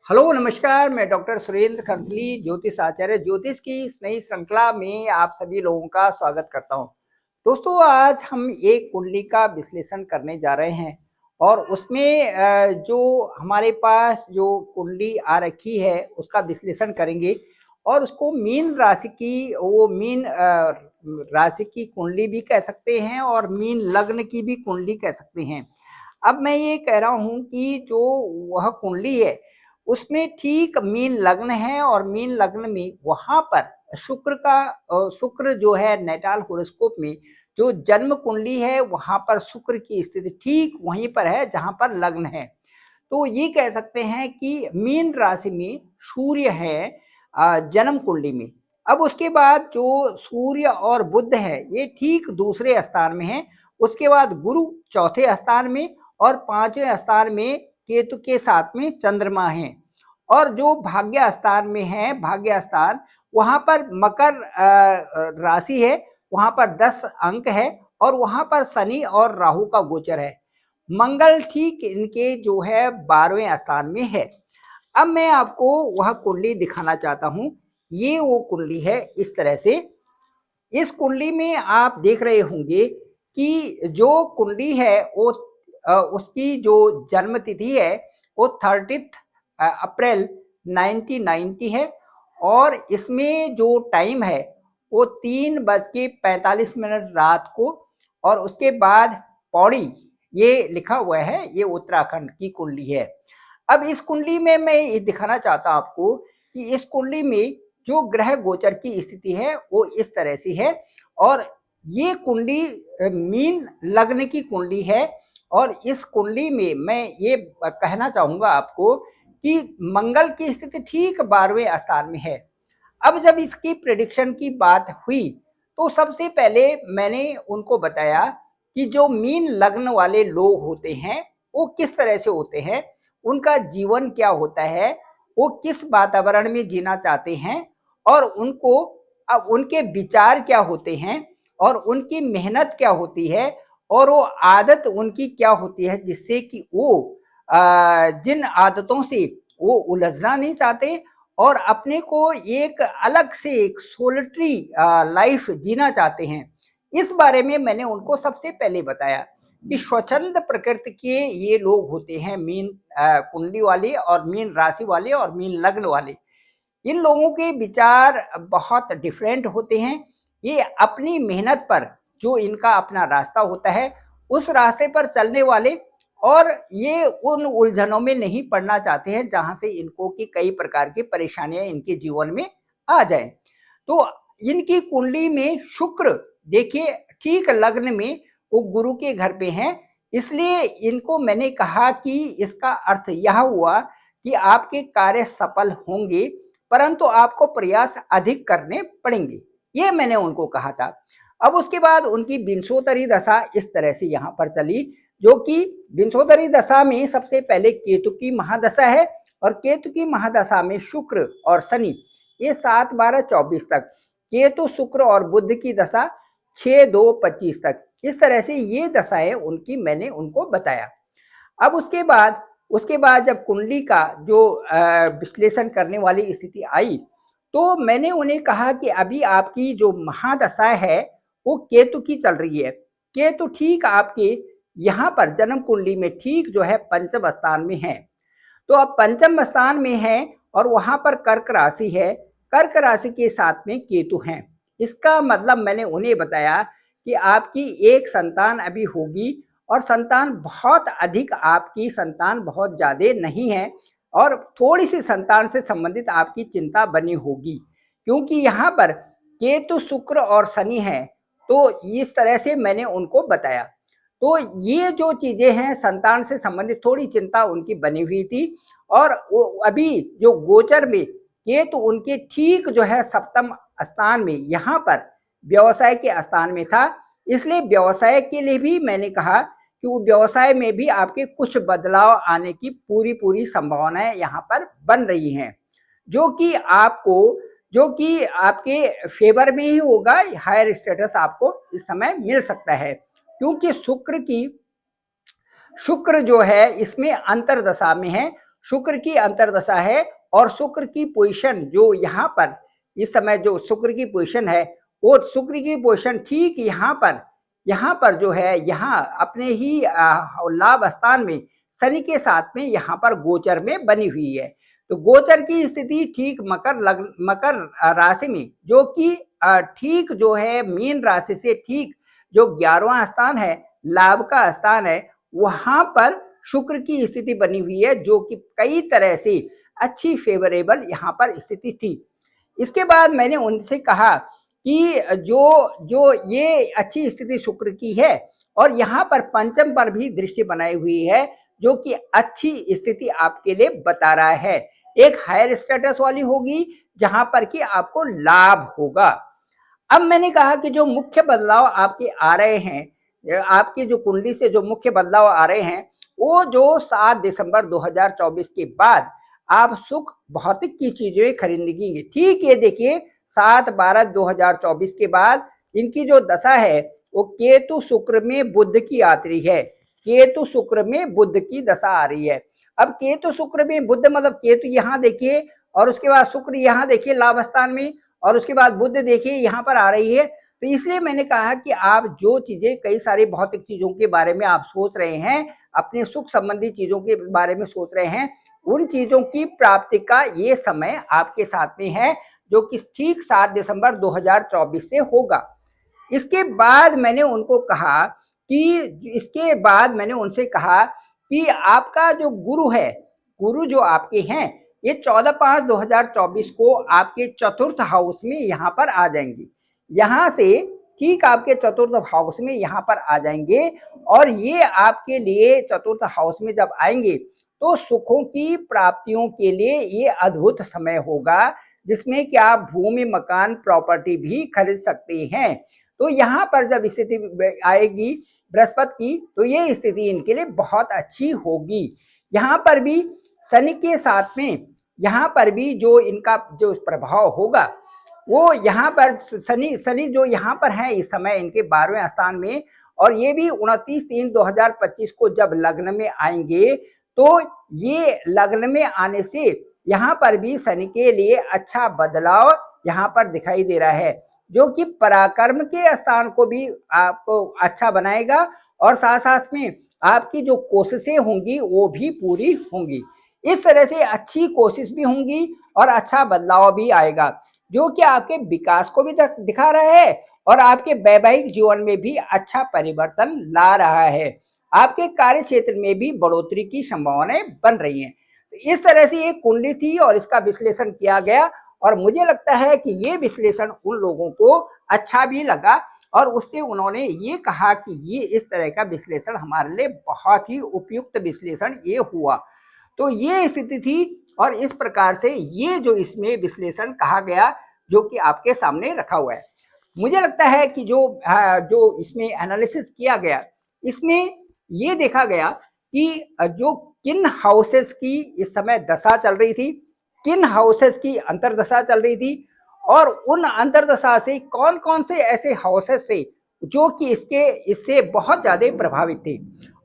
Hello नमस्कार, मैं doctor Surendra खंसली, ज्योतिष आचार्य ज्योतिष की इस नई श्रृंखला में आप सभी लोगों का स्वागत करता हूं। दोस्तों, आज हम एक कुंडली का विश्लेषण करने जा रहे हैं और उसमें जो हमारे पास जो कुंडली आ रखी है उसका विश्लेषण करेंगे और उसको मीन राशि की मीन राशि की कुंडली भी कह सकते हैं और मीन लग्न की भी कुंडली कह सकते हैं। अब मैं ये कह रहा हूं कि जो वह कुंडली है उसमें ठीक मीन लग्न है और मीन लग्न में वहां पर शुक्र जो है नेटाल होरोस्कोप में जो जन्म कुंडली है वहां पर शुक्र की स्थिति ठीक वहीं पर है जहां पर लग्न है। तो ये कह सकते हैं कि मीन राशि में सूर्य है जन्म कुंडली में। अब उसके बाद जो सूर्य और बुध है ये ठीक दूसरे स्थान में है। उसके बाद गुरु चौथे स्थान में और पांचवें स्थान में केतु के साथ में चंद्रमा है। और जो भाग्य स्थान में है, भाग्य स्थान वहां पर मकर राशि है, वहां पर 10 अंक है और वहां पर शनि और राहु का गोचर है। मंगल ठीक इनके जो है 12वें स्थान में है। अब मैं आपको वह कुंडली दिखाना चाहता हूं। ये वो कुंडली है इस तरह से। इस कुंडली में आप देख रहे होंगे कि जो कुंडली है वो उसकी जो जन्म तिथि है वो 30 अप्रैल 1990 है और इसमें जो टाइम है वो 3:45 रात को। और उसके बाद पौड़ी ये लिखा हुआ है, ये उत्तराखंड की कुंडली है। अब इस कुंडली में मैं ये दिखाना चाहता हूं आपको कि इस कुंडली में जो ग्रह गोचर की स्थिति है वो इस तरह से है। और ये कुंडली मीन लग्न की कुंडली है। और इस कुंडली में मैं ये कहना चाहूंगा आपको कि मंगल की स्थिति ठीक 12वें स्थान में है। अब जब इसकी प्रेडिक्शन की बात हुई तो सबसे पहले मैंने उनको बताया कि जो मीन लग्न वाले लोग होते हैं वो किस तरह से होते हैं, उनका जीवन क्या होता है, वो किस वातावरण में जीना चाहते हैं और उनको अब उनके विचार क्या होते हैं और उनकी मेहनत क्या होती है और वो आदत उनकी क्या होती है जिससे कि वो जिन आदतों से वो उलझना नहीं चाहते और अपने को एक अलग से एक सोलिटरी लाइफ जीना चाहते हैं। इस बारे में मैंने उनको सबसे पहले बताया कि स्वच्छंद प्रकृति के ये लोग होते हैं, मीन कुंडली वाले और मीन राशि वाले और मीन लग्न वाले। इन लोगों के विचार बहुत डिफरेंट होते हैं। ये अपनी मेहनत पर जो इनका अपना रास्ता होता है उस रास्ते पर चलने वाले और ये उन उलझनों में नहीं पड़ना चाहते हैं जहां से इनको की कई प्रकार की परेशानियां इनके जीवन में आ जाए। तो इनकी कुंडली में शुक्र देखिए ठीक लग्न में वो गुरु के घर पे हैं। इसलिए इनको मैंने कहा कि इसका अर्थ यह हुआ कि आपके कार्य सफल होंगे परंतु आपको प्रयास अधिक करने पड़ेंगे, ये मैंने उनको कहा था। अब उसके बाद उनकी विंशोत्तरी दशा इस तरह से यहाँ पर चली, जो कि विंशोत्तरी दशा में सबसे पहले केतु की महादशा है और केतु की महादशा में शुक्र और शनि ये 7-12-24 तक, केतु शुक्र और बुध की दशा 6-2-25 तक, इस तरह से ये दशाएं उनकी मैंने उनको बताया। अब उसके बाद जब कुंडली का जो विश्लेषण करने वाली स्थिति आई तो मैंने उन्हें कहा कि अभी आपकी जो महादशा है वो केतु की चल रही है। केतु ठीक आपके यहाँ पर जन्म कुंडली में ठीक जो है पंचम स्थान में है। तो अब पंचम स्थान में है और वहां पर कर्क राशि है, कर्क राशि के साथ में केतु हैं। इसका मतलब मैंने उन्हें बताया कि आपकी एक संतान अभी होगी और संतान बहुत अधिक, आपकी संतान बहुत ज्यादा नहीं है और थोड़ी सी संतान से संबंधित आपकी चिंता बनी होगी क्योंकि यहाँ पर केतु शुक्र और शनि है। तो इस तरह से मैंने उनको बताया। तो ये जो चीजें हैं संतान से संबंधित थोड़ी चिंता उनकी बनी हुई थी। और अभी जो गोचर में केतु उनके ठीक जो है सप्तम स्थान में यहाँ पर व्यवसाय के स्थान में था, इसलिए व्यवसाय के लिए भी मैंने कहा कि वो व्यवसाय में भी आपके कुछ बदलाव आने की पूरी संभावनाएं यहाँ पर बन रही हैं, जो कि आपके फेवर में ही होगा। हायर स्टेटस आपको इस समय मिल सकता है क्योंकि शुक्र जो है इसमें अंतरदशा में है शुक्र की अंतर्दशा है और शुक्र की पोजीशन जो यहाँ पर इस समय जो शुक्र की पोजीशन है, वो शुक्र की पोजीशन ठीक यहाँ पर जो है, यहाँ अपने ही लाभ स्थान में शनि के साथ में यहाँ पर गोचर में बनी हुई है। तो गोचर की स्थिति ठीक मकर राशि में, जो कि ठीक जो है मीन राशि से ठीक जो 11वां स्थान है, लाभ का स्थान है, वहां पर शुक्र की स्थिति बनी हुई है, जो कि कई तरह से अच्छी फेवरेबल यहाँ पर स्थिति थी। इसके बाद मैंने उनसे कहा कि जो ये अच्छी स्थिति शुक्र की है और यहाँ पर पंचम पर भी दृष्टि बनाई हुई है, जो कि अच्छी स्थिति आपके लिए बता रहा है, एक हायर स्टेटस वाली होगी जहां पर कि आपको लाभ होगा। अब मैंने कहा कि जो मुख्य बदलाव आपके आ रहे हैं, आपकी जो कुंडली से जो मुख्य बदलाव आ रहे हैं, वो जो 7 दिसंबर 2024 के बाद आप सुख भौतिक की चीजें खरीदेंगे। ठीक ये देखिए 7/12/2024 के बाद इनकी जो दशा है वो केतु शुक्र में बुध की आती है। केतु शुक्र में बुध की दशा आ रही है। अब केतु शुक्र में बुध मतलब केतु यहाँ देखिए और उसके बाद शुक्र यहाँ देखिए लाभ स्थान में, और उसके बाद बुध देखिए यहाँ पर आ रही है। तो इसलिए मैंने कहा कि आप जो चीजें कई सारी भौतिक चीजों के बारे में आप सोच रहे हैं, अपने सुख संबंधी चीजों के बारे में सोच रहे हैं, उन चीजों की प्राप्ति का ये समय आपके साथ में है, जो कि ठीक 7 दिसंबर 2024 से होगा। इसके बाद मैंने उनको कहा कि इसके बाद मैंने उनसे कहा कि आपका जो गुरु है, गुरु जो आपके हैं, ये 14/5/2024 को आपके चतुर्थ हाउस में यहाँ पर आ जाएंगे। यहाँ से ठीक आपके चतुर्थ हाउस में यहाँ पर आ जाएंगे, और ये आपके लिए चतुर्थ हाउस में जब आएंगे तो सुखों की प्राप्तियों के लिए ये अद्भुत समय होगा, जिसमें कि आप भूमि मकान प्रॉपर्टी भी खरीद सकते हैं। तो यहाँ पर जब स्थिति आएगी बृहस्पति की, तो ये स्थिति इनके लिए बहुत अच्छी होगी। यहाँ पर भी शनि के साथ में यहाँ पर भी जो इनका जो प्रभाव होगा, वो यहाँ पर शनि जो यहाँ पर है इस समय इनके 12वें स्थान में, और ये भी 29/3/2025 को जब लग्न में आएंगे, तो ये लग्न में आने से यहाँ पर भी शनि के लिए अच्छा बदलाव यहाँ पर दिखाई दे रहा है, जो कि पराक्रम के स्थान को भी आपको अच्छा बनाएगा, और साथ साथ में आपकी जो कोशिशें होंगी वो भी पूरी होंगी। इस तरह से अच्छी कोशिश भी होंगी और अच्छा बदलाव भी आएगा, जो कि आपके विकास को भी दिखा रहा है और आपके वैवाहिक जीवन में भी अच्छा परिवर्तन ला रहा है। आपके कार्य क्षेत्र में भी बढ़ोतरी की संभावनाएं बन रही हैं। इस तरह से एक कुंडली थी और इसका विश्लेषण किया गया, और मुझे लगता है कि ये विश्लेषण उन लोगों को अच्छा भी लगा, और उससे उन्होंने ये कहा कि ये इस तरह का विश्लेषण हमारे लिए बहुत ही उपयुक्त विश्लेषण ये हुआ। तो ये स्थिति थी, और इस प्रकार से ये जो इसमें विश्लेषण कहा गया, जो कि आपके सामने रखा हुआ है। मुझे लगता है कि जो इसमें एनालिसिस किया गया, इसमें ये देखा गया कि जो किन हाउसेस की इस समय दशा चल रही थी, किन हाउसेस की अंतर्दशा चल रही थी, और उन अंतर्दशा से कौन कौन से ऐसे हाउसेस थे जो कि इससे बहुत ज्यादा प्रभावित थे,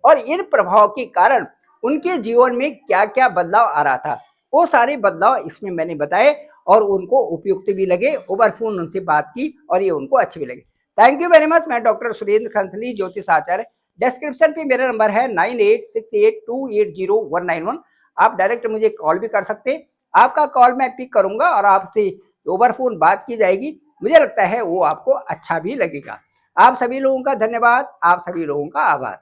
और इन प्रभाव के कारण उनके जीवन में क्या क्या बदलाव आ रहा था, वो सारे बदलाव इसमें मैंने बताए, और उनको उपयुक्त भी लगे। ओवर फोन उनसे बात की और ये उनको अच्छे भी लगे। Thank you very much. मैं डॉक्टर सुरेंद्र खंसली, ज्योतिष आचार्य। डिस्क्रिप्शन पे मेरा नंबर है 9868280191। आप डायरेक्ट मुझे कॉल भी कर सकते हैं। आपका कॉल मैं पिक करूंगा और आपसे ओवर फोन बात की जाएगी। मुझे लगता है वो आपको अच्छा भी लगेगा। आप सभी लोगों का धन्यवाद, आप सभी लोगों का आभार।